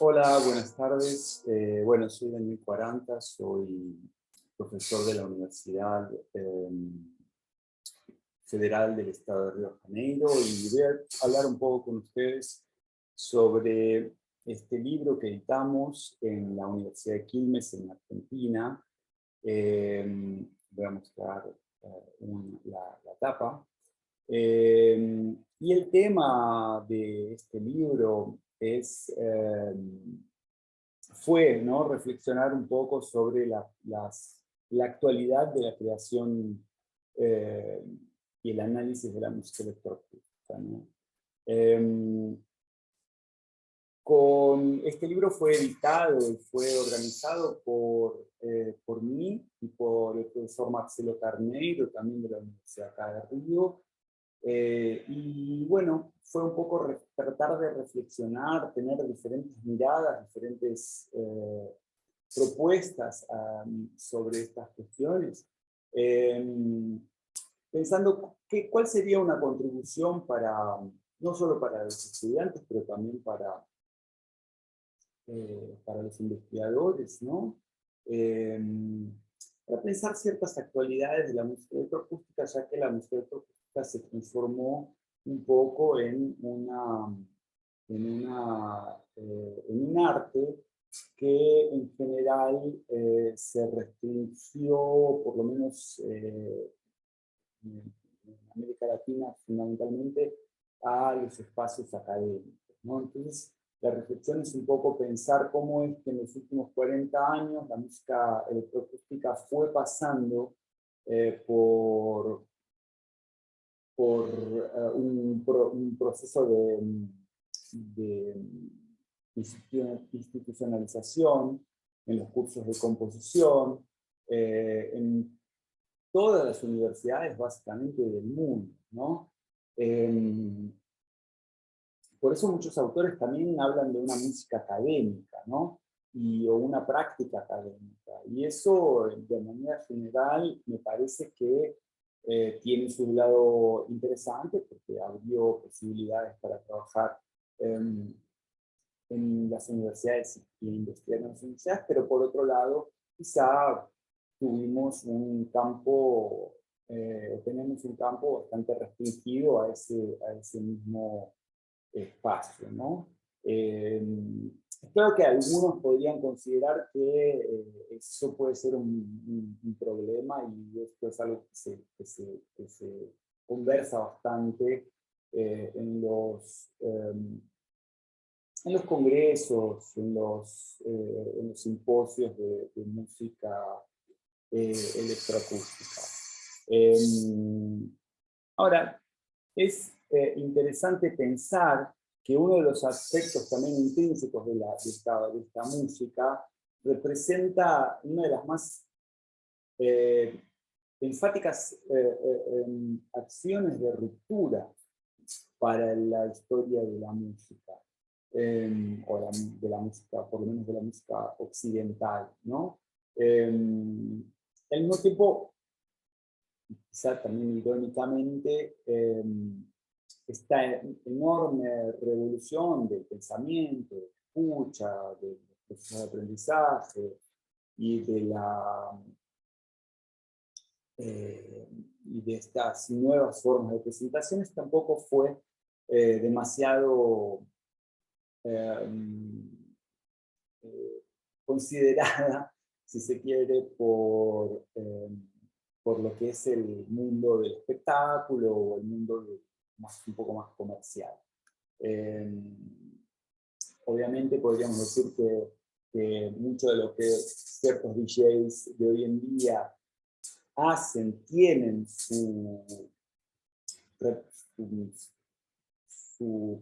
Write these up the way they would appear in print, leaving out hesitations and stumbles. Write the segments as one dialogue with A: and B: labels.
A: Hola, buenas tardes. Bueno, soy Daniel Cuaranta, soy profesor de la Universidad Federal del Estado de Río de Janeiro y voy a hablar un poco con ustedes sobre este libro que editamos en la Universidad de Quilmes, en Argentina. Voy a mostrar la tapa. Y el tema de este libro fue, ¿no?, reflexionar un poco sobre la actualidad de la creación eh, y el análisis de la música electroacústica, ¿no? Este libro fue editado y fue organizado por mí y por el profesor Marcelo Carneiro, también de la Universidad acá de Río. Y bueno, fue un poco tratar de reflexionar, tener diferentes miradas, diferentes propuestas sobre estas cuestiones, pensando cuál sería una contribución no solo para los estudiantes, pero también para los investigadores, ¿no? Para pensar ciertas actualidades de la música electroacústica, ya que la música electroacústica se transformó un poco en un arte que en general se restringió, por lo menos en América Latina fundamentalmente, a los espacios académicos, ¿no? Entonces, la reflexión es un poco pensar cómo es que en los últimos 40 años la música electroacústica fue pasando por un proceso de institucionalización en los cursos de composición, en todas las universidades básicamente del mundo, ¿no? Por eso muchos autores también hablan de una música académica, ¿no? O una práctica académica. Y eso, de manera general, me parece que tiene su lado interesante porque abrió posibilidades para trabajar en las universidades y investigar en las universidades, pero por otro lado, quizá tuvimos un campo, tenemos un campo bastante restringido a ese mismo espacio, ¿no? Creo que algunos podrían considerar que eso puede ser un problema, y esto es algo que se conversa bastante en los congresos, en los simposios de música electroacústica. Ahora, es interesante pensar que uno de los aspectos también intrínsecos de esta música representa una de las más enfáticas acciones de ruptura para la historia de la música, o de la música, por lo menos de la música occidental, ¿no? Al mismo tiempo, quizá también irónicamente, esta enorme revolución del pensamiento, de escucha, del proceso de aprendizaje y y de estas nuevas formas de presentaciones tampoco fue demasiado considerada, si se quiere, por lo que es el mundo del espectáculo o el mundo un poco más comercial. Obviamente podríamos decir que mucho de lo que ciertos DJs de hoy en día hacen, tienen su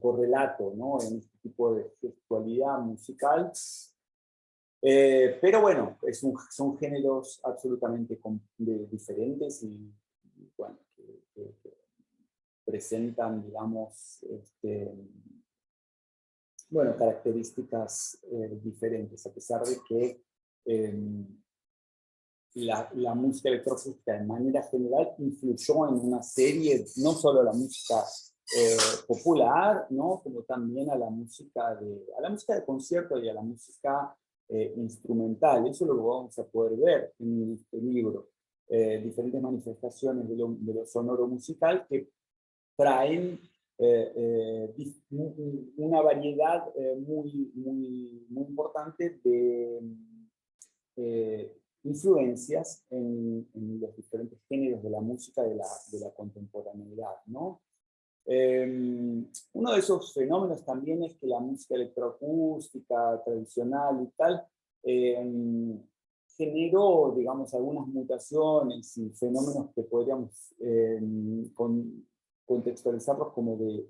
A: correlato, ¿no?, en este tipo de gestualidad musical. Pero bueno, son géneros absolutamente diferentes y bueno, que presentan, digamos, bueno, características diferentes, a pesar de que la música electroacústica de manera general influyó en una serie, no solo la música popular, ¿no? Como también a la música de concierto y a la música instrumental. Eso lo vamos a poder ver en este libro. Diferentes manifestaciones de lo sonoro musical que traen una variedad muy importante de influencias en los diferentes géneros de la música de la contemporaneidad, ¿no? Uno de esos fenómenos también es que la música electroacústica tradicional y tal generó, digamos, algunas mutaciones y fenómenos que podríamos contextualizarlos como de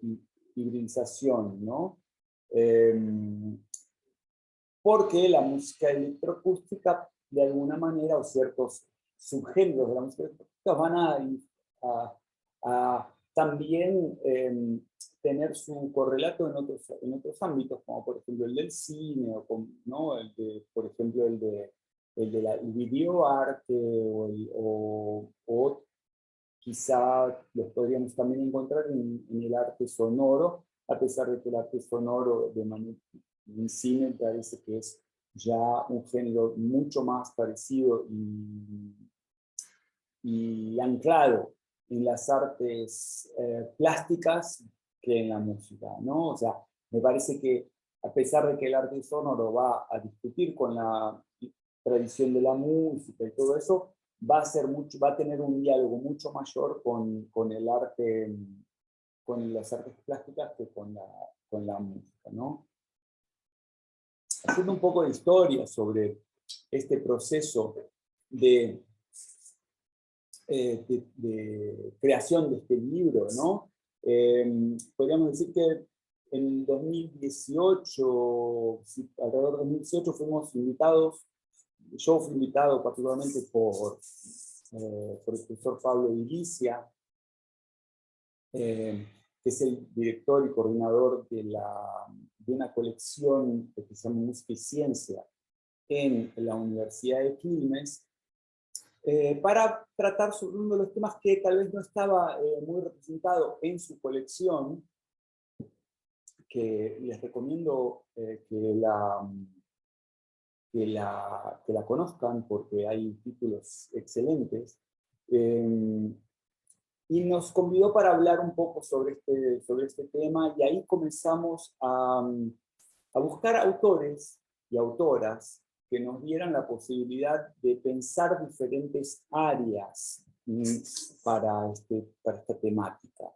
A: hibridización, ¿no? Porque la música electroacústica, de alguna manera, o ciertos subgéneros de la música electroacústica van a también tener su correlato en otros ámbitos, como por ejemplo el del cine, ¿no? Por ejemplo el videoarte, o quizá los podríamos también encontrar en el arte sonoro, a pesar de que el arte sonoro en cine parece que es ya un género mucho más parecido y anclado en las artes plásticas que en la música, ¿no? O sea, me parece que a pesar de que el arte sonoro va a discutir con la tradición de la música y todo eso, va a tener un diálogo mucho mayor con el arte, con las artes plásticas que con la música, ¿no? Haciendo un poco de historia sobre este proceso de creación de este libro, ¿no? Podríamos decir que en 2018, alrededor de 2018, fuimos invitados, yo fui invitado particularmente por el profesor Pablo Iricia, que es el director y coordinador de una colección que se llama Música y Ciencia en la Universidad de Quilmes, para tratar sobre uno de los temas que tal vez no estaba muy representado en su colección, que les recomiendo que la conozcan porque hay títulos excelentes. Y nos convidó para hablar un poco sobre este tema, y ahí comenzamos a buscar autores y autoras que nos dieran la posibilidad de pensar diferentes áreas para esta temática,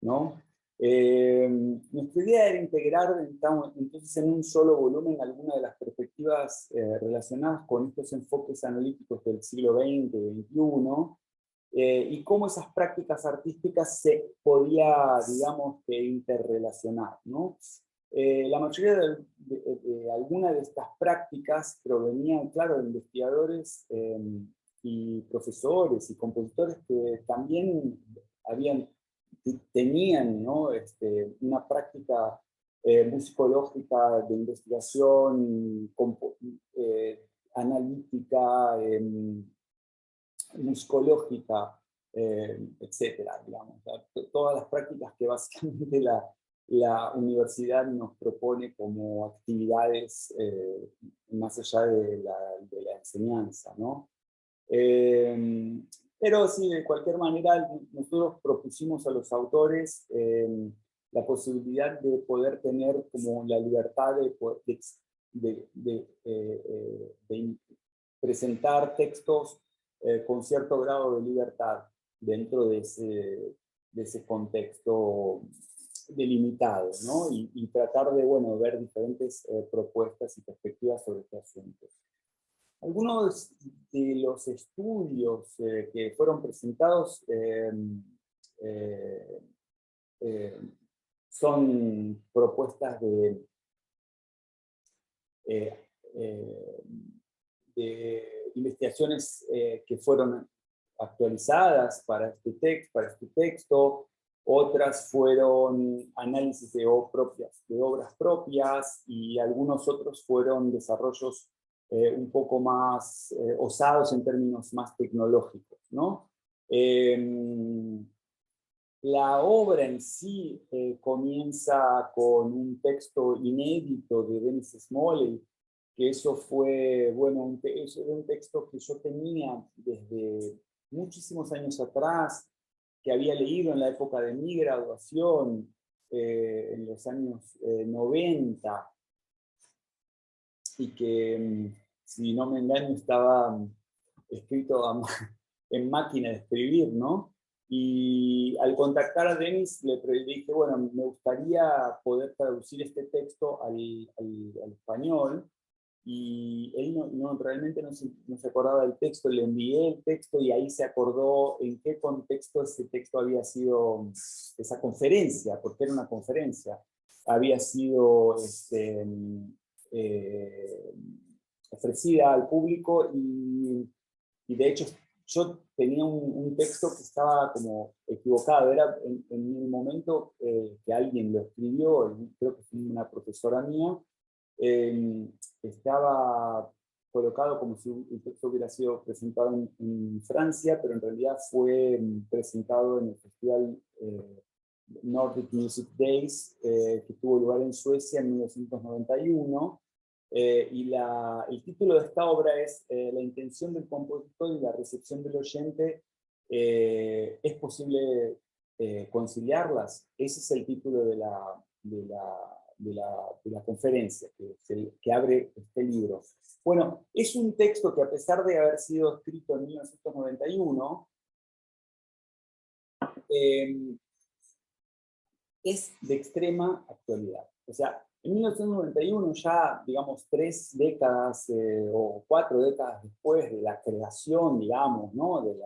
A: ¿no? Nuestra idea era integrar entonces en un solo volumen algunas de las perspectivas relacionadas con estos enfoques analíticos del siglo XX y XXI, y cómo esas prácticas artísticas se podía, digamos, interrelacionar, ¿no? La mayoría de algunas de estas prácticas provenían, claro, de investigadores y profesores y compositores que también tenían, ¿no? Una práctica musicológica de investigación, analítica, musicológica, etcétera, digamos. Todas las prácticas que básicamente la universidad nos propone como actividades más allá de la enseñanza, ¿no? Pero sí, de cualquier manera, nosotros propusimos a los autores la posibilidad de poder tener como la libertad de presentar textos con cierto grado de libertad dentro de ese contexto delimitado, ¿no? Y tratar de, bueno, ver diferentes propuestas y perspectivas sobre este asunto. Algunos de los estudios que fueron presentados son propuestas de investigaciones que fueron actualizadas para este texto, otras fueron análisis de obras propias, y algunos otros fueron desarrollos un poco más osados en términos más tecnológicos, ¿no? La obra en sí comienza con un texto inédito de Denis Smalley, que eso fue, bueno, eso era un texto que yo tenía desde muchísimos años atrás, que había leído en la época de mi graduación, en los años 90, y que, si no me engaño, estaba escrito en máquina de escribir, ¿no? Y al contactar a Denis le dije, bueno, me gustaría poder traducir este texto al español, y él realmente no se acordaba del texto. Le envié el texto y ahí se acordó en qué contexto ese texto había sido, esa conferencia, porque era una conferencia, había sido eh, ofrecida al público, y de hecho yo tenía un texto que estaba como equivocado, era en el momento que alguien lo escribió, creo que fue una profesora mía, estaba colocado como si el texto hubiera sido presentado en Francia, pero en realidad fue presentado en el Festival Nordic Music Days, que tuvo lugar en Suecia en 1991. Y el título de esta obra es La intención del compositor y la recepción del oyente. ¿Es posible conciliarlas? Ese es el título de la conferencia que abre este libro. Bueno, es un texto que, a pesar de haber sido escrito en 1991, es de extrema actualidad. O sea, en 1991, ya, digamos, 3 décadas o 4 décadas después de la creación, digamos, ¿no? de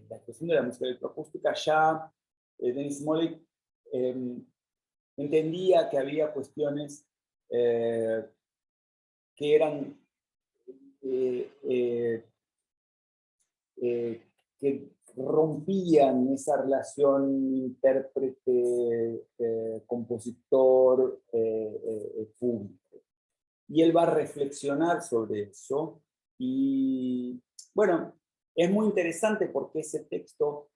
A: la creación de la música electroacústica, ya Denis Smalley entendía que había cuestiones que eran que rompían esa relación intérprete-compositor-público. Y él va a reflexionar sobre eso. Y bueno, es muy interesante porque ese texto,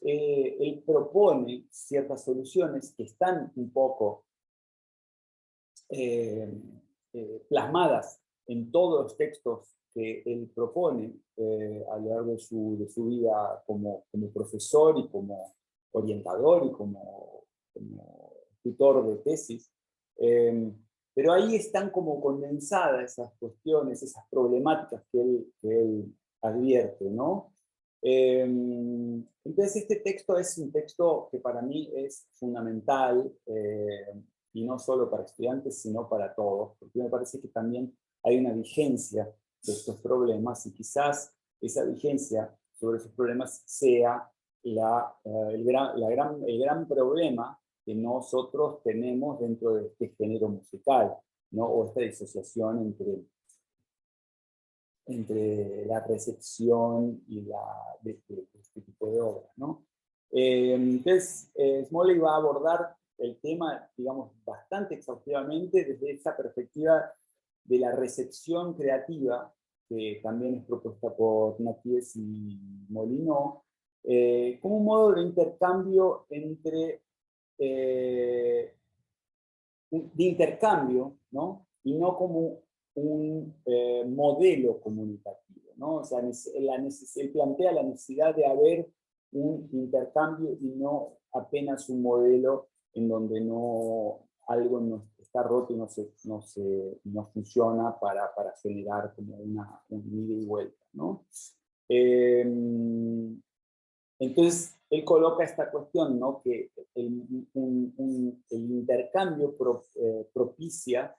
A: él propone ciertas soluciones que están un poco plasmadas en todos los textos que él propone a lo largo de su vida como profesor y como orientador y como tutor de tesis. Pero ahí están como condensadas esas cuestiones, esas problemáticas que él advierte, ¿no? Entonces este texto es un texto que para mí es fundamental, y no solo para estudiantes, sino para todos, porque me parece que también hay una vigencia de estos problemas, y quizás esa vigencia sobre esos problemas sea el gran problema que nosotros tenemos dentro de este género musical, ¿no? O esta disociación entre la recepción y de este tipo de obras, ¿no? Entonces, Smalley va a abordar el tema, digamos, bastante exhaustivamente desde esa perspectiva de la recepción creativa, que también es propuesta por Naties y Molineux, como un modo de intercambio de intercambio, ¿no? Y no como un modelo comunicativo, ¿no? O sea, él plantea la necesidad de haber un intercambio y no apenas un modelo en donde algo no está roto y no funciona para generar como un ida y vuelta, ¿no? Entonces, él coloca esta cuestión, ¿no? Que el intercambio propicia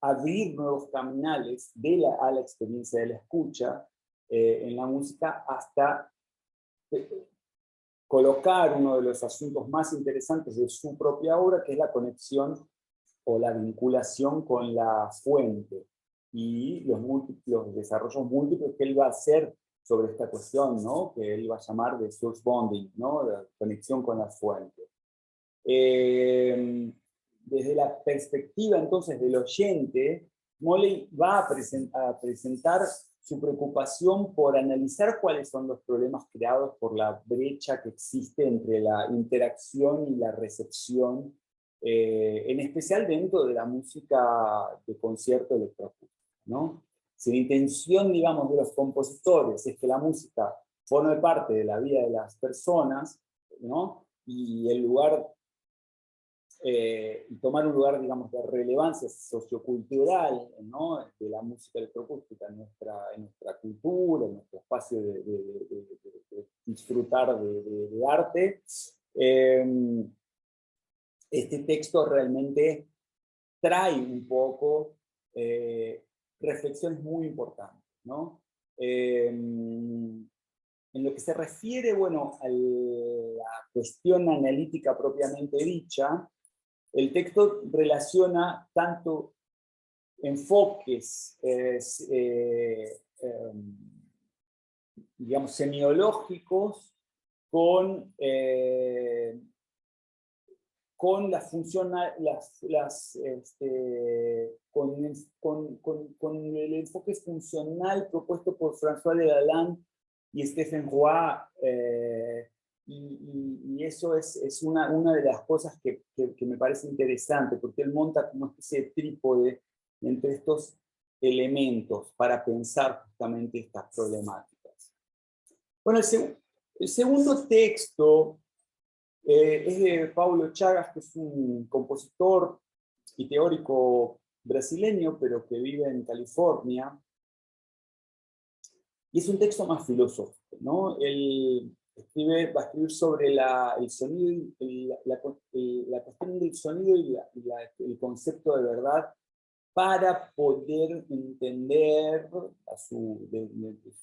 A: abrir nuevos caminales a la experiencia de la escucha en la música, hasta colocar uno de los asuntos más interesantes de su propia obra, que es la conexión o la vinculación con la fuente y los desarrollos múltiples que él va a hacer sobre esta cuestión, ¿no? Que él va a llamar de source bonding, ¿no? La conexión con la fuente. Desde la perspectiva entonces del oyente, Smalley va a presentar su preocupación por analizar cuáles son los problemas creados por la brecha que existe entre la interacción y la recepción, en especial dentro de la música de concierto electroacústica, ¿no? Si la intención, digamos, de los compositores es que la música forme parte de la vida de las personas, ¿no? Y el lugar, y tomar un lugar, digamos, de relevancia sociocultural, ¿no? De la música electroacústica en nuestra cultura, en nuestro espacio de disfrutar de arte, este texto realmente trae un poco reflexiones muy importantes, ¿no? En lo que se refiere, bueno, a la cuestión analítica propiamente dicha, el texto relaciona tanto enfoques, digamos, semiológicos con la función, con el enfoque funcional propuesto por François de Lalanne y Stephen Roy, y eso es una de las cosas que me parece interesante, porque él monta como una especie de trípode entre estos elementos para pensar justamente estas problemáticas. Bueno, el segundo texto es de Paulo Chagas, que es un compositor y teórico brasileño, pero que vive en California. Y es un texto más filosófico, ¿no? Él va a escribir sobre el sonido, la cuestión del sonido y el concepto de verdad para poder entender, desde su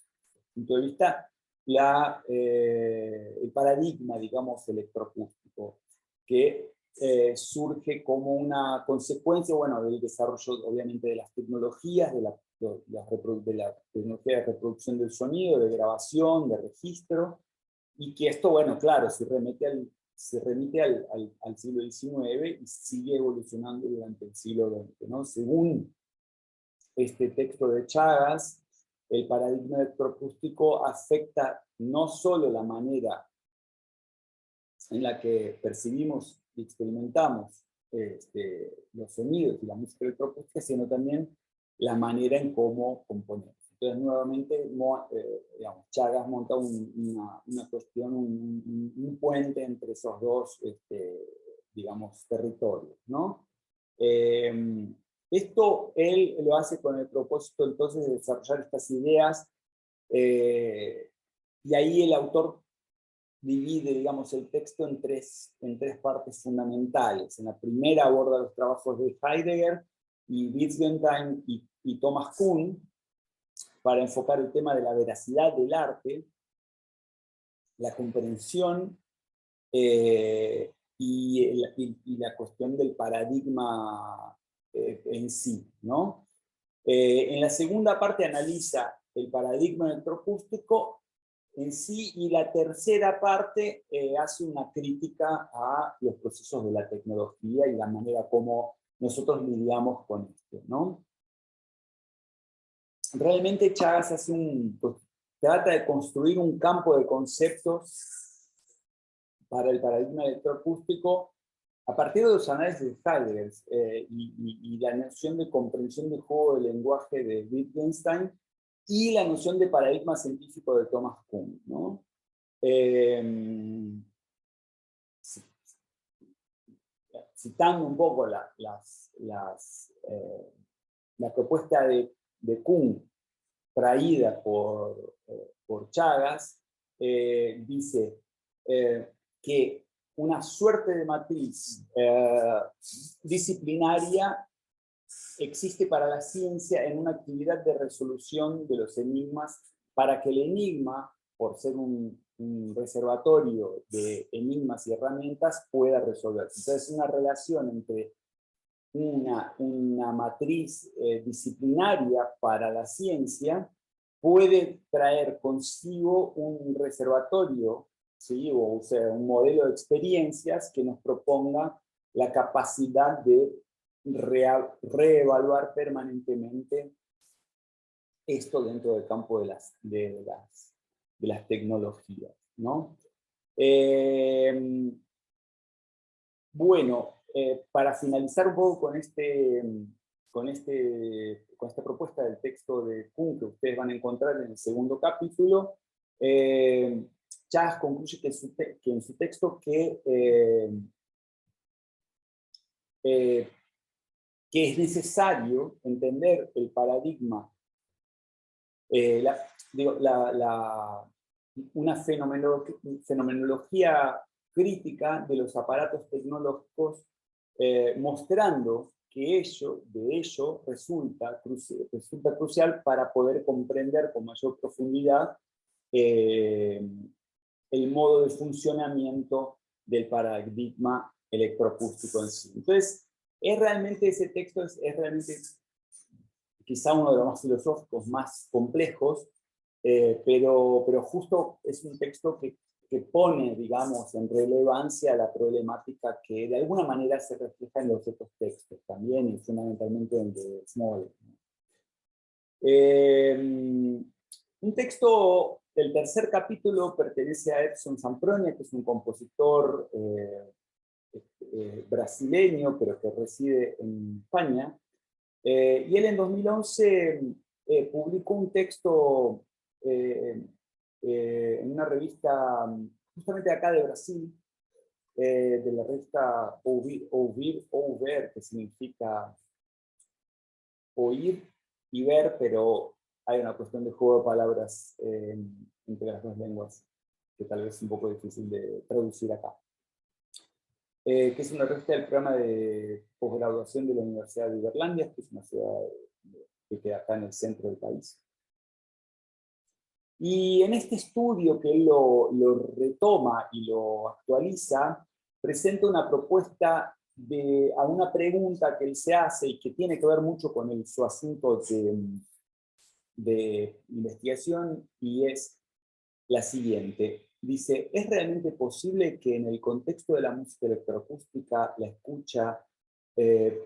A: punto de vista, el paradigma, digamos, electroacústico, que surge como una consecuencia, bueno, del desarrollo, obviamente, de las tecnologías, de la tecnología de reproducción del sonido, de grabación, de registro, y que esto, bueno, claro, se remite al siglo XIX y sigue evolucionando durante el siglo XX, ¿no? Según este texto de Chagas, el paradigma electroacústico afecta no solo la manera en la que percibimos y experimentamos los sonidos y la música electroacústica, sino también la manera en cómo componemos. Entonces, nuevamente, digamos, Chagas monta una cuestión, un puente entre esos dos, digamos, territorios, ¿no? Esto él lo hace con el propósito entonces de desarrollar estas ideas, y ahí el autor divide, digamos, el texto en tres partes fundamentales. En la primera aborda los trabajos de Heidegger y Wittgenstein y Thomas Kuhn para enfocar el tema de la veracidad del arte, la comprensión y la cuestión del paradigma en sí, ¿no? En la segunda parte analiza el paradigma electroacústico en sí, y la tercera parte hace una crítica a los procesos de la tecnología y la manera como nosotros lidiamos con esto, ¿no? Realmente Chagas trata de construir un campo de conceptos para el paradigma electroacústico a partir de los análisis de Heidegger y la noción de comprensión del juego del lenguaje de Wittgenstein y la noción de paradigma científico de Thomas Kuhn, ¿no? Citando un poco la propuesta de Kuhn traída por Chagas, dice que una suerte de matriz disciplinaria existe para la ciencia en una actividad de resolución de los enigmas, para que el enigma, por ser un reservatorio de enigmas y herramientas, pueda resolverse. Entonces, una relación entre una matriz disciplinaria para la ciencia puede traer consigo un reservatorio, ¿sí? O sea, un modelo de experiencias que nos proponga la capacidad de reevaluar permanentemente esto dentro del campo de las tecnologías, ¿no? Bueno, para finalizar un poco con esta propuesta del texto de Kuhn que ustedes van a encontrar en el segundo capítulo, Chas concluye que en su texto que es necesario entender el paradigma, una fenomenología crítica de los aparatos tecnológicos, mostrando que de ello resulta crucial para poder comprender con mayor profundidad el modo de funcionamiento del paradigma electroacústico en sí. Entonces, ese texto es realmente quizá uno de los más filosóficos, más complejos, pero justo es un texto que pone, digamos, en relevancia la problemática que de alguna manera se refleja en los otros textos también, y fundamentalmente en el de Smollett. Un texto, el tercer capítulo, pertenece a Edson Zampronia, que es un compositor brasileño, pero que reside en España. Y él en 2011 publicó un texto en una revista justamente acá de Brasil, de la revista Ouvir, que significa oír y ver, pero hay una cuestión de juego de palabras entre las dos lenguas que tal vez es un poco difícil de traducir acá. Que es una revista del programa de posgraduación de la Universidad de Uberlândia, que es una ciudad que queda acá en el centro del país. Y en este estudio que él lo retoma y lo actualiza, presenta una propuesta a una pregunta que él se hace y que tiene que ver mucho con su asunto de investigación, y es la siguiente. Dice, ¿es realmente posible que en el contexto de la música electroacústica la escucha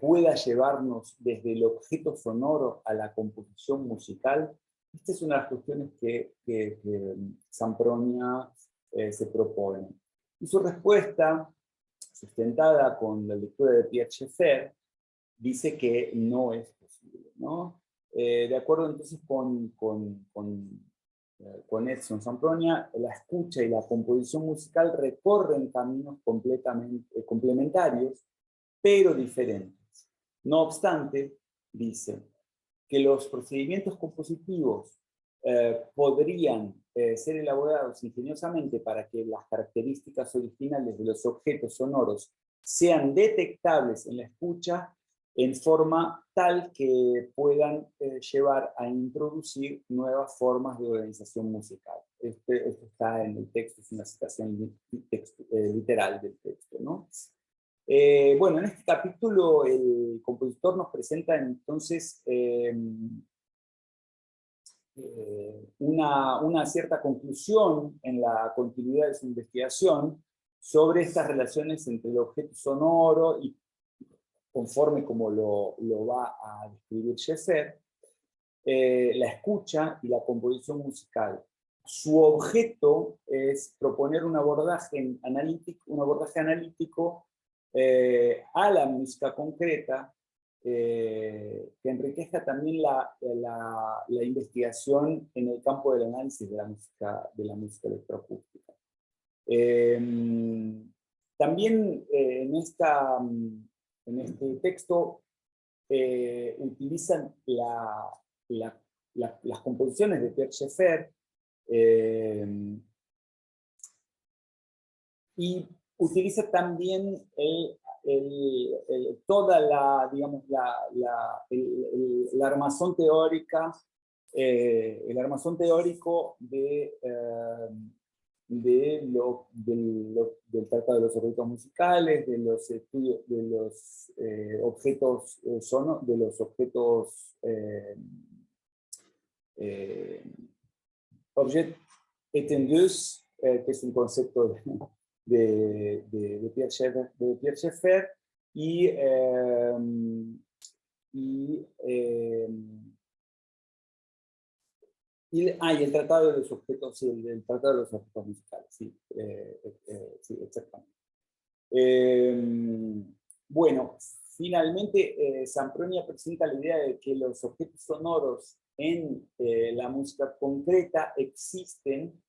A: pueda llevarnos desde el objeto sonoro a la composición musical? Esta es una de las cuestiones que Zampronia se propone. Y su respuesta, sustentada con la lectura de Pierre Schaeffer, dice que no es posible, ¿no? De acuerdo entonces con Edson Zampronia, la escucha y la composición musical recorren caminos completamente complementarios, pero diferentes. No obstante, dice que los procedimientos compositivos podrían ser elaborados ingeniosamente para que las características originales de los objetos sonoros sean detectables en la escucha en forma tal que puedan llevar a introducir nuevas formas de organización musical. Esto está en el texto, es una citación literal del texto, ¿no? Bueno, en este capítulo el compositor nos presenta entonces una cierta conclusión en la continuidad de su investigación sobre estas relaciones entre el objeto sonoro y, conforme como lo va a describir Schaeffer, la escucha y la composición musical. Su objeto es proponer un abordaje analítico a la música concreta, que enriquezca también la investigación en el campo del análisis de la música electroacústica. También en este texto utilizan las composiciones de Pierre Schaeffer, y utiliza también toda el armazón teórico del Tratado de los Objetos Musicales, de los estudios, de los objetos sonoros, de los objetos objet étendus, que es un concepto de Pierre Schaeffer, y Y el tratado de los objetos, sí, el tratado de los objetos musicales, sí, sí, exactamente. Bueno, finalmente Zampronia presenta la idea de que los objetos sonoros en la música concreta existen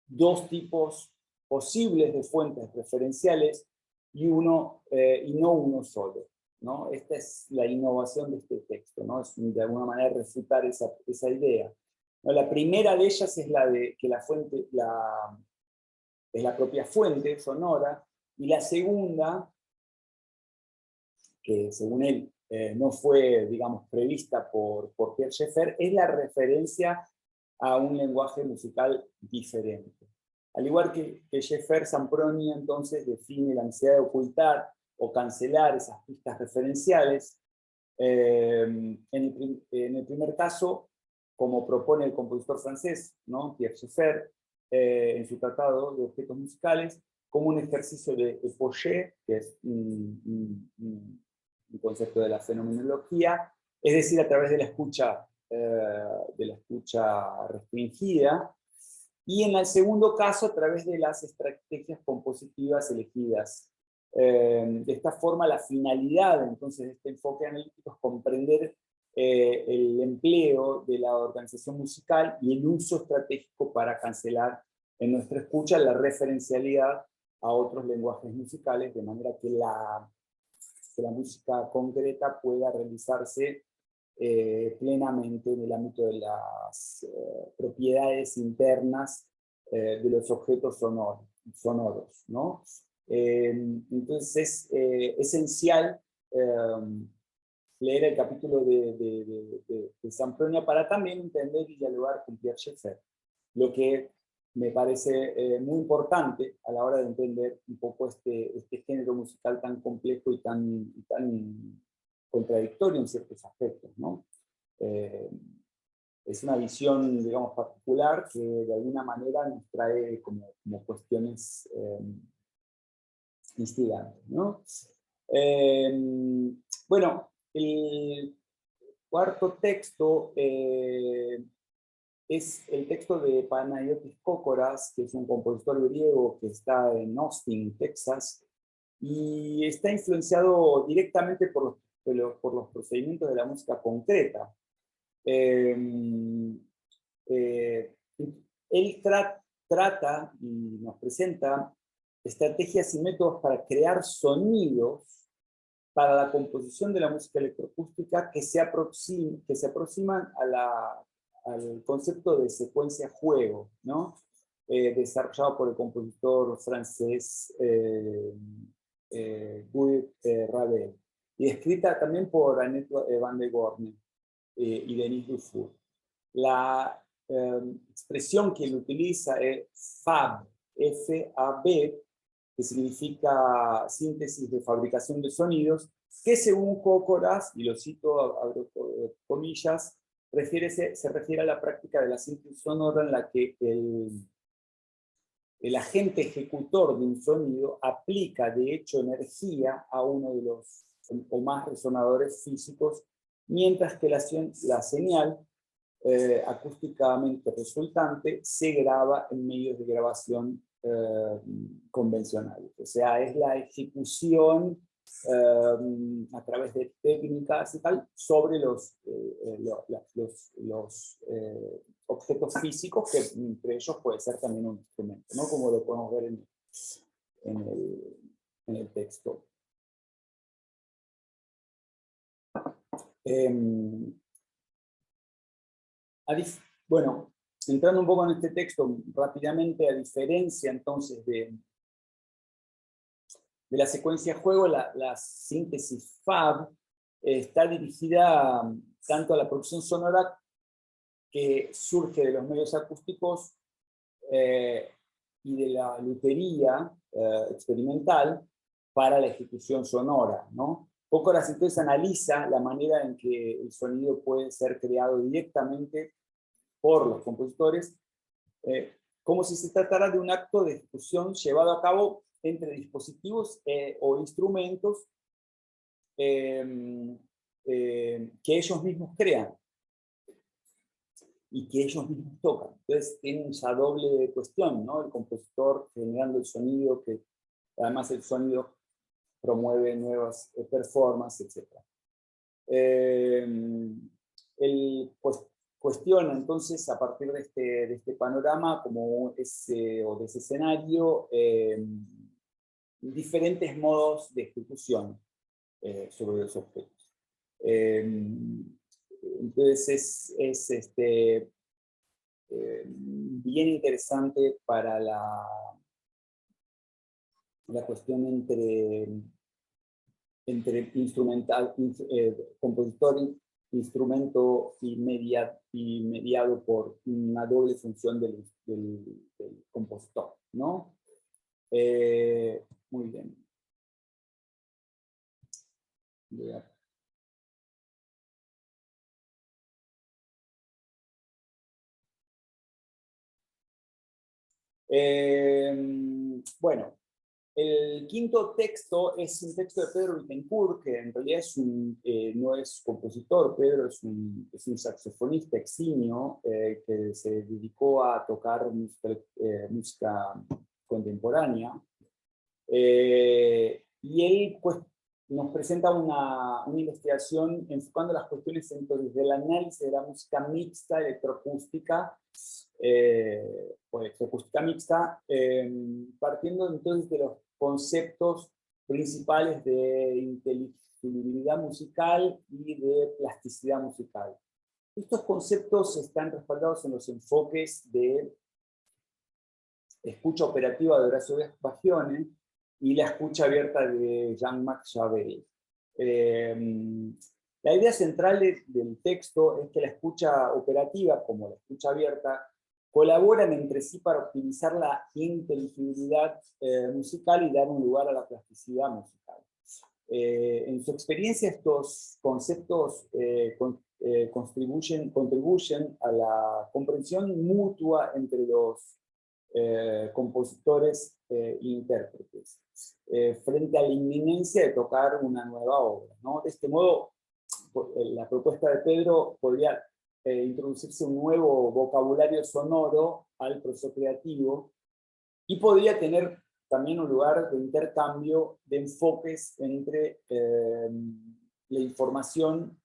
A: dos tipos posibles de fuentes referenciales y no uno solo, ¿no? Esta es la innovación de este texto, ¿no? Es de alguna manera refutar esa idea. ¿No? La primera de ellas es la de que la fuente es la propia fuente sonora, y la segunda, que según él no fue, digamos, prevista por Pierre Schaeffer, es la referencia a un lenguaje musical diferente. Al igual que Schaeffer, Zampronia entonces define la necesidad de ocultar o cancelar esas pistas referenciales. En el primer caso, como propone el compositor francés, ¿no? Pierre Schaeffer, en su tratado de objetos musicales, como un ejercicio de Poget, que es un concepto de la fenomenología, es decir, a través de la escucha restringida, y en el segundo caso a través de las estrategias compositivas elegidas. De esta forma, la finalidad entonces de este enfoque analítico es comprender el empleo de la organización musical y el uso estratégico para cancelar en nuestra escucha la referencialidad a otros lenguajes musicales, de manera que la música concreta pueda realizarse plenamente en el ámbito de las propiedades internas de los objetos sonoros, ¿no? Entonces es esencial leer el capítulo de Zampronia para también entender y dialogar con Pierre Schaeffer, lo que me parece muy importante a la hora de entender un poco este género musical tan complejo y tan contradictorio en ciertos aspectos, ¿no? Es una visión, digamos, particular que de alguna manera nos trae como cuestiones instigantes, ¿no? Bueno, el cuarto texto es el texto de Panayotis Kokoras, que es un compositor griego que está en Austin, Texas, y está influenciado directamente por los procedimientos de la música concreta. Él trata y nos presenta estrategias y métodos para crear sonidos para la composición de la música electroacústica que se aproximan al concepto de secuencia-juego, ¿no? Desarrollado por el compositor francés Guy Ravel, y escrita también por Annette van der Gorne y Denis Dufour. La expresión que él utiliza es FAB, F-A-B, que significa síntesis de fabricación de sonidos, que según Kokoras, y lo cito, abro comillas, se refiere a la práctica de la síntesis sonora en la que el agente ejecutor de un sonido aplica de hecho energía a uno de los o más resonadores físicos, mientras que la señal acústicamente resultante se graba en medios de grabación convencionales. O sea, es la ejecución a través de técnicas y tal sobre los objetos físicos, que entre ellos puede ser también un instrumento, ¿no? Como lo podemos ver en el texto. Bueno, entrando un poco en este texto rápidamente, a diferencia entonces de la secuencia juego, la síntesis FAB está dirigida tanto a la producción sonora que surge de los medios acústicos y de la lutería experimental para la ejecución sonora, ¿no? Kokoras entonces analiza la manera en que el sonido puede ser creado directamente por los compositores, como si se tratara de un acto de ejecución llevado a cabo entre dispositivos o instrumentos que ellos mismos crean. y que ellos mismos tocan. Entonces tienen esa doble cuestión, ¿no? El compositor generando el sonido, que además el sonido promueve nuevas performances, etc. Pues, cuestiona entonces a partir de este panorama como o de ese escenario diferentes modos de ejecución sobre los objetos. Entonces es bien interesante para la cuestión entre instrumental, compositor, instrumento y mediado por una doble función del compositor, ¿no? Muy bien. Bueno, el quinto texto es un texto de Pedro Bittencourt, que en realidad no es compositor. Pedro es un saxofonista eximio que se dedicó a tocar música contemporánea. Y él pues, nos presenta una investigación enfocando las cuestiones entonces del análisis de la música mixta, electroacústica, o electroacústica mixta, partiendo entonces de los conceptos principales de inteligibilidad musical y de plasticidad musical. Estos conceptos están respaldados en los enfoques de escucha operativa de Horacio Bagione y la escucha abierta de Jean-Marc Javel. La idea central del texto es que la escucha operativa, como la escucha abierta, colaboran entre sí para optimizar la inteligibilidad musical y dar un lugar a la plasticidad musical. En su experiencia, estos conceptos contribuyen a la comprensión mutua entre los compositores e intérpretes, frente a la inminencia de tocar una nueva obra, ¿no? De este modo, la propuesta de Pedro podría introducirse un nuevo vocabulario sonoro al proceso creativo y podría tener también un lugar de intercambio de enfoques entre la información,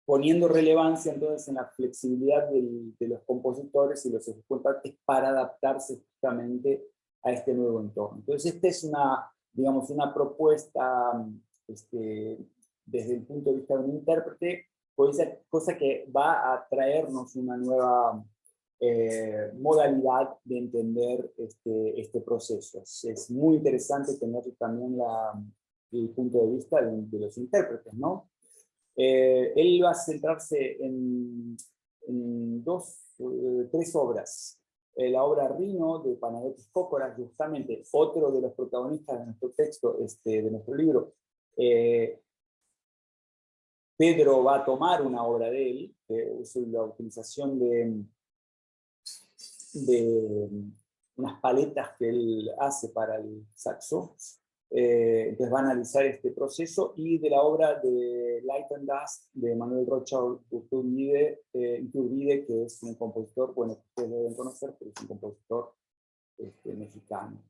A: poniendo relevancia entonces en la flexibilidad de los compositores y los ejecutantes para adaptarse justamente a este nuevo entorno. Entonces esta es digamos, una propuesta desde el punto de vista de un intérprete, cosa que va a traernos una nueva modalidad de entender este proceso. Es muy interesante tener también el punto de vista de los intérpretes, ¿no? Él va a centrarse en tres obras. La obra Rino, de Panayotis Cócoras, justamente otro de los protagonistas de nuestro texto, de nuestro libro. Pedro va a tomar una obra de él, que es la utilización de unas paletas que él hace para el saxo. Entonces va a analizar este proceso, y de la obra de Light and Dust de Manuel Rocha Iturbide, que es un compositor, bueno, que ustedes deben conocer, pero es un compositor mexicano.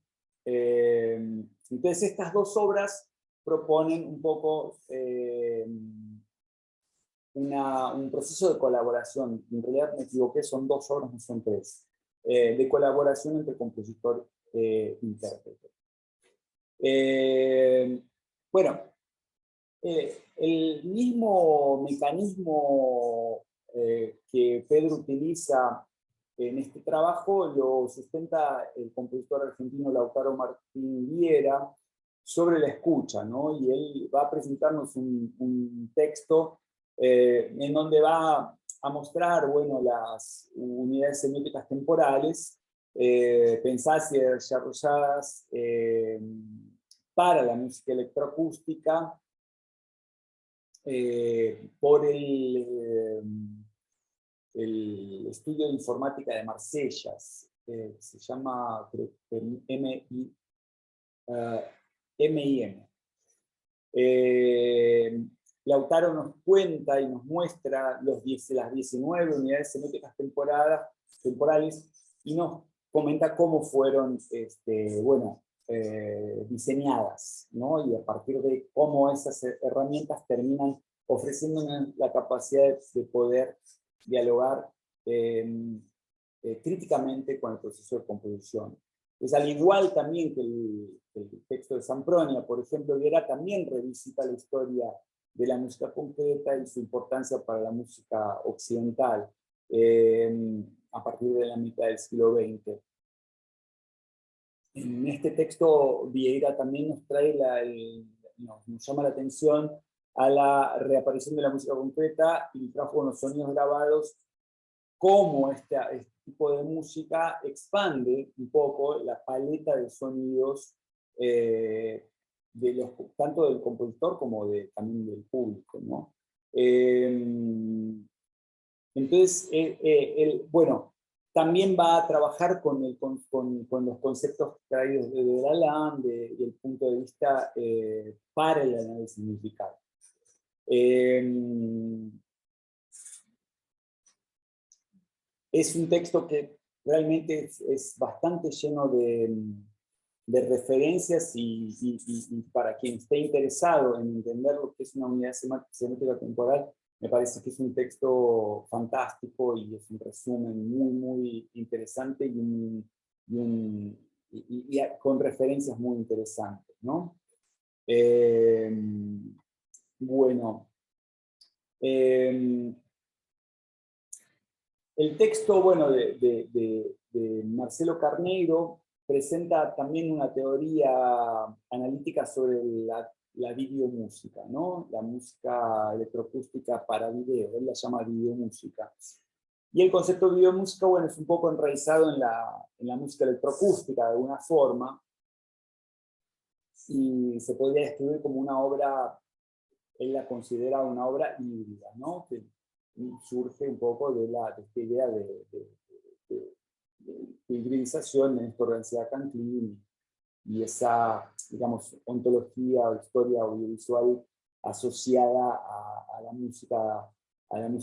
A: Entonces estas dos obras proponen un poco un proceso de colaboración. En realidad me equivoqué, son dos obras, no son tres, de colaboración entre compositor e intérprete. Bueno, el mismo mecanismo que Pedro utiliza en este trabajo lo sustenta el compositor argentino Lautaro Martín Viera sobre la escucha, ¿no? Y él va a presentarnos un texto en donde va a mostrar, bueno, las unidades semióticas temporales pensadas y desarrolladas para la música electroacústica por el Estudio de Informática de Marsella, se llama, creo que MIM. Lautaro nos cuenta y nos muestra las 19 unidades semióticas temporales y nos comenta cómo fueron diseñadas, ¿no? Y a partir de cómo esas herramientas terminan ofreciéndonos la capacidad de poder dialogar críticamente con el proceso de composición. Pues al igual también que el texto de Sampronia, por ejemplo, Viera también revisita la historia de la música concreta y su importancia para la música occidental a partir de la mitad del siglo XX. En este texto Vieira también nos trae nos llama la atención a la reaparición de la música concreta y trajo unos sonidos grabados, cómo este tipo de música expande un poco la paleta de sonidos tanto del compositor como también del público, ¿no? Entonces, bueno, también va a trabajar con los conceptos traídos de Lalande y el punto de vista para el análisis musical. Es un texto que realmente es bastante lleno de referencias y para quien esté interesado en entender lo que es una unidad semiótica temporal, me parece que es un texto fantástico y es un resumen muy, muy interesante y con referencias muy interesantes, ¿no? Bueno. El texto, bueno, de Marcelo Carneiro presenta también una teoría analítica sobre la videomúsica, ¿no? La música electroacústica para video, él la llama videomúsica. Y el concepto de videomúsica, bueno, es un poco enraizado en la música electroacústica de alguna forma, y se podría describir como una obra, él la considera una obra híbrida, ¿no? Que surge un poco de esta idea de hibridización en esta organicidad Canclini y esa, digamos, ontología o historia audiovisual asociada a la música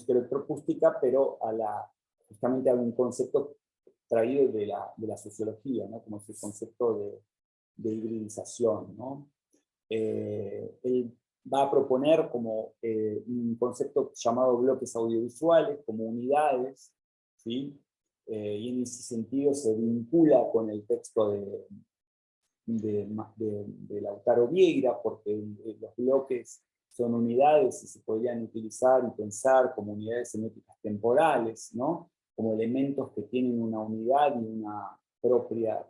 A: electroacústica, pero justamente a un concepto traído de la sociología, ¿no? Como ese concepto de hibridización, ¿no? Él va a proponer como un concepto llamado bloques audiovisuales, como unidades, ¿sí? Y en ese sentido se vincula con el texto de Lautaro Vieira, porque los bloques son unidades y se podrían utilizar y pensar como unidades semióticas temporales, ¿no? Como elementos que tienen una unidad y una propia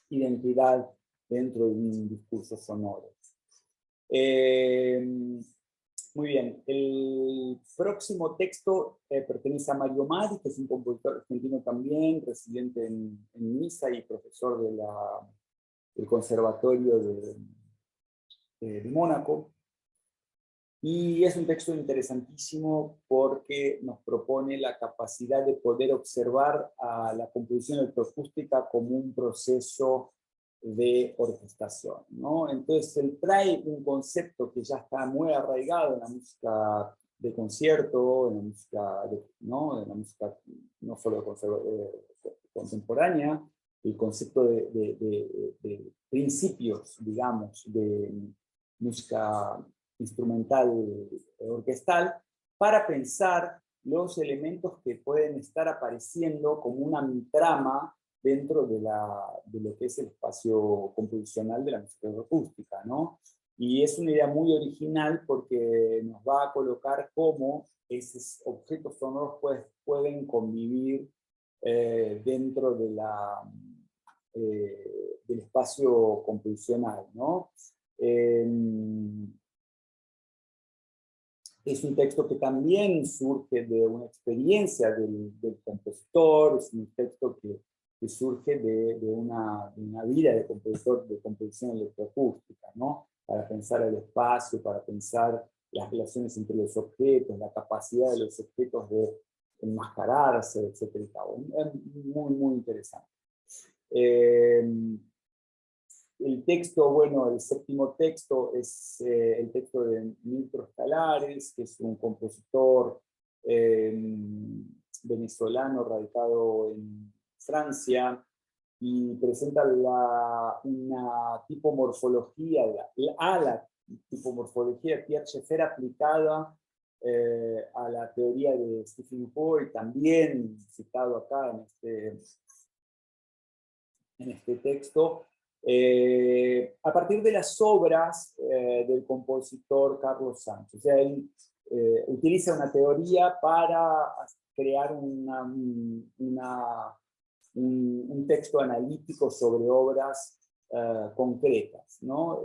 A: identidad dentro de un discurso sonoro. Muy bien, el próximo texto pertenece a Mario Mari, que es un compositor argentino también, residente en Niza y profesor del Conservatorio de Mónaco. Y es un texto interesantísimo porque nos propone la capacidad de poder observar a la composición electroacústica como un proceso de orquestación, ¿no? Entonces él trae un concepto que ya está muy arraigado en la música de concierto, en la música, no solo contemporánea, el concepto de principios, digamos, de música instrumental orquestal, para pensar los elementos que pueden estar apareciendo como una trama dentro de lo que es el espacio composicional de la música acústica, ¿no? Y es una idea muy original porque nos va a colocar cómo esos objetos sonoros pueden convivir dentro del espacio composicional, ¿no? Es un texto que también surge de una experiencia del compositor, es un texto que surge de una vida de compositor, de composición electroacústica, ¿no? Para pensar el espacio, para pensar las relaciones entre los objetos, la capacidad de los objetos de enmascararse, etc. Es muy, muy interesante. el texto, bueno, el séptimo texto es el texto de Nitro Escalares, que es un compositor venezolano radicado en Francia, y presenta una tipomorfología, la tipomorfología de Pierre Schaeffer aplicada a la teoría de Stephen Hoy, también citado acá en este texto, a partir de las obras del compositor Carlos Sánchez. O sea, él utiliza una teoría para crear un texto analítico sobre obras concretas, ¿no?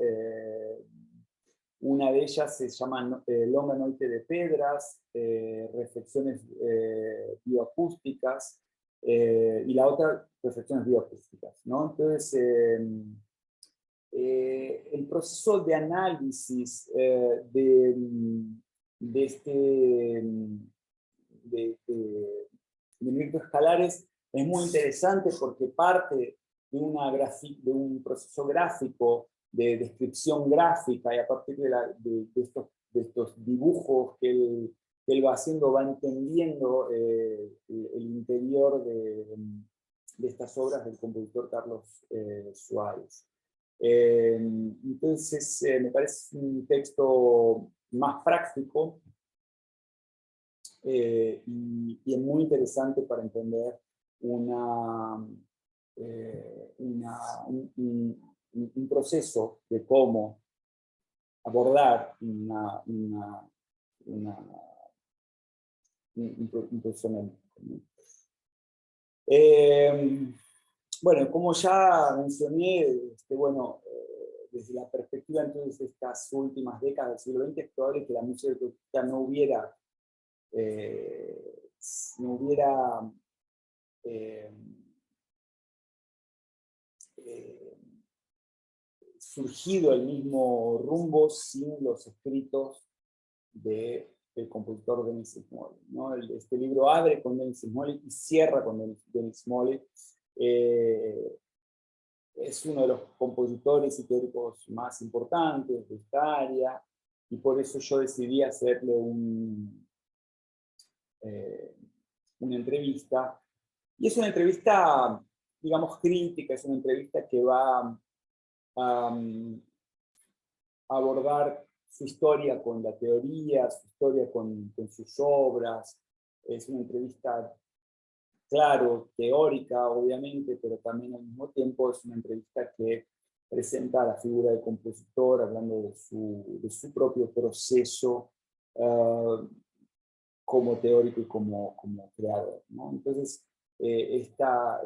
A: Una de ellas se llama Longa Noite de Pedras, reflexiones bioacústicas, y la otra, reflexiones bioacústicas, ¿no? Entonces, el proceso de análisis de Mirko Escalares es muy interesante porque parte de un proceso gráfico, de descripción gráfica, y a partir de estos dibujos que él va haciendo, va entendiendo el interior de estas obras del compositor Carlos Suárez. Entonces, me parece un texto más práctico y es muy interesante para entender un proceso de cómo abordar un personaje. Bueno, como ya mencioné, bueno, desde la perspectiva entonces de estas últimas décadas del siglo XX, es probable que la música electrónica no hubiera surgido el mismo rumbo sin los escritos del compositor Denis Smoley, ¿no? Este libro abre con Denis Smoley y cierra con Denis Smoley. Es uno de los compositores y teóricos más importantes de esta área, y por eso yo decidí hacerle una entrevista. Y es una entrevista, digamos, crítica, es una entrevista que va a abordar su historia con la teoría, su historia con sus obras. Es una entrevista, claro, teórica, obviamente, pero también al mismo tiempo es una entrevista que presenta la figura del compositor, hablando de su propio proceso como teórico y como creador, ¿no? Entonces, esta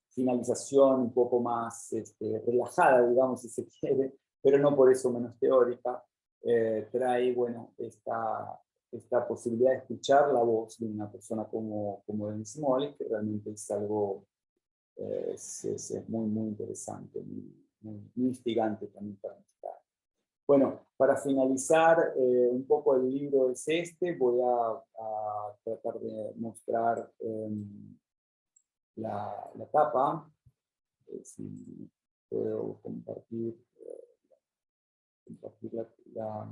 A: finalización un poco más relajada, digamos, si se quiere, pero no por eso menos teórica, trae, bueno, esta posibilidad de escuchar la voz de una persona como Denis Smoley, que realmente es algo es muy, muy interesante, muy instigante también para mostrar. Bueno, para finalizar, un poco el libro es voy a tratar de mostrar la tapa, si puedo compartir la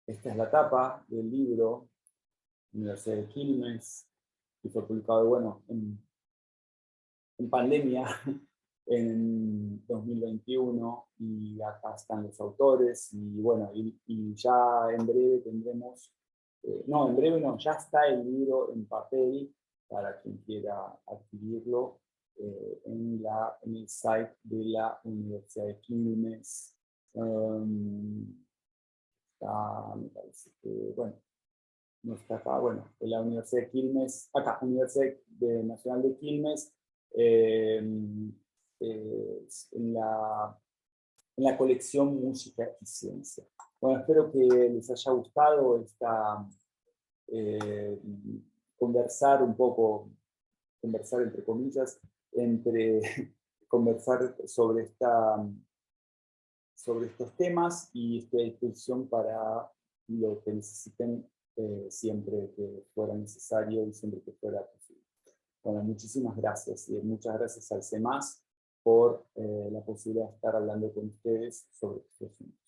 A: esta es la tapa del libro, Universidad de Quilmes, que fue publicado, bueno, en pandemia, en 2021, y acá están los autores, y bueno, y ya en breve tendremos, no, en breve no, ya está el libro en papel para quien quiera adquirirlo en el site de la Universidad de Quilmes. Me parece que, bueno, no está acá, bueno, en la Universidad de Quilmes, acá, Universidad Nacional de Quilmes, en la colección Música y Ciencia. Bueno, espero que les haya gustado conversar un poco, conversar entre comillas, conversar sobre sobre estos temas y estoy a disposición para lo que necesiten siempre que fuera necesario y siempre que fuera posible. Bueno, muchísimas gracias y muchas gracias al CEMAS por la posibilidad de estar hablando con ustedes sobre este asunto.